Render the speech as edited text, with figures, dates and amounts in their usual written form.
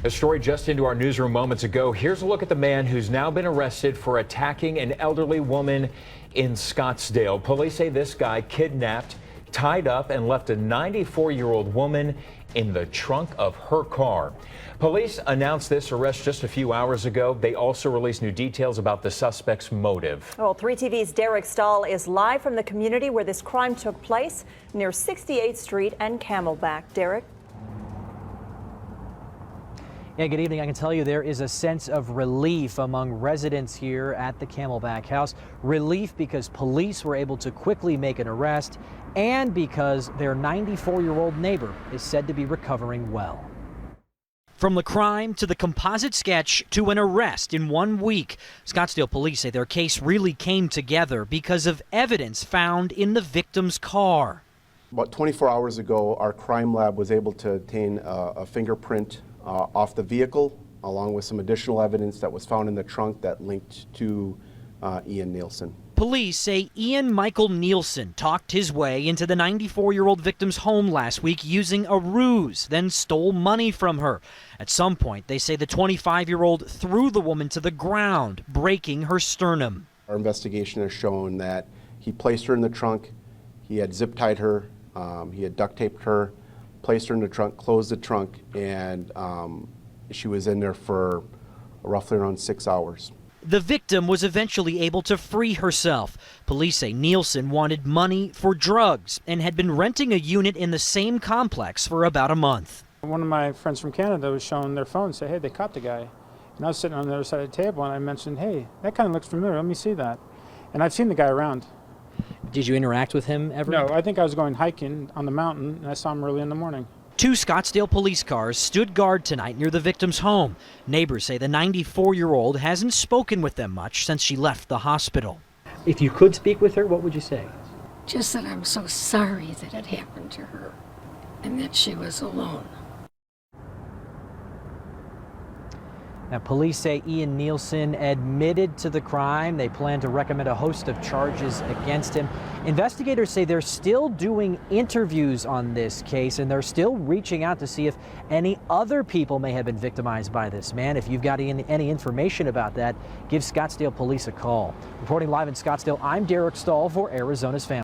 A story just into our newsroom moments ago. Here's a look at the man who's now been arrested for attacking an elderly woman in Scottsdale. Police say this guy kidnapped, tied up, and left a 94-year-old woman in the trunk of her car. Police announced this arrest just a few hours ago. They also released new details about the suspect's motive. Well, 3TV's Derek Stahl is live from the community where this crime took place near 68th Street and Camelback. Derek? Yeah, good evening. I can tell you there is a sense of relief among residents here at the Camelback house. Relief because police were able to quickly make an arrest and because their 94-year-old neighbor is said to be recovering well. From the crime to the composite sketch to an arrest in 1 week, Scottsdale police say their case really came together because of evidence found in the victim's car. About 24 hours ago, our crime lab was able to obtain a fingerprint off the vehicle, along with some additional evidence that was found in the trunk that linked to Ian Nielsen. Police say Ian Michael Nielsen talked his way into the 94-year-old victim's home last week using a ruse, then stole money from her. At some point, they say the 25-year-old threw the woman to the ground, breaking her sternum. Our investigation has shown that he placed her in the trunk, he had zip-tied her, he had duct-taped her, placed her in the trunk, closed the trunk, and she was in there for roughly around 6 hours. The victim was eventually able to free herself. Police say Nielsen wanted money for drugs and had been renting a unit in the same complex for about a month. One of my friends from Canada was showing their phone and said, hey, they caught the guy. And I was sitting on the other side of the table and I mentioned, hey, that kind of looks familiar, let me see that. And I've seen the guy around. Did you interact with him ever? No, I think I was going hiking on the mountain and I saw him early in the morning. 2 Scottsdale police cars stood guard tonight near the victim's home. Neighbors say the 94-year-old hasn't spoken with them much since she left the hospital. If you could speak with her, what would you say? Just that I'm so sorry that it happened to her and that she was alone. Now, police say Ian Nielsen admitted to the crime. They plan to recommend a host of charges against him. Investigators say they're still doing interviews on this case, and they're still reaching out to see if any other people may have been victimized by this man. If you've got any information about that, give Scottsdale police a call. Reporting live in Scottsdale, I'm Derek Stahl for Arizona's Family.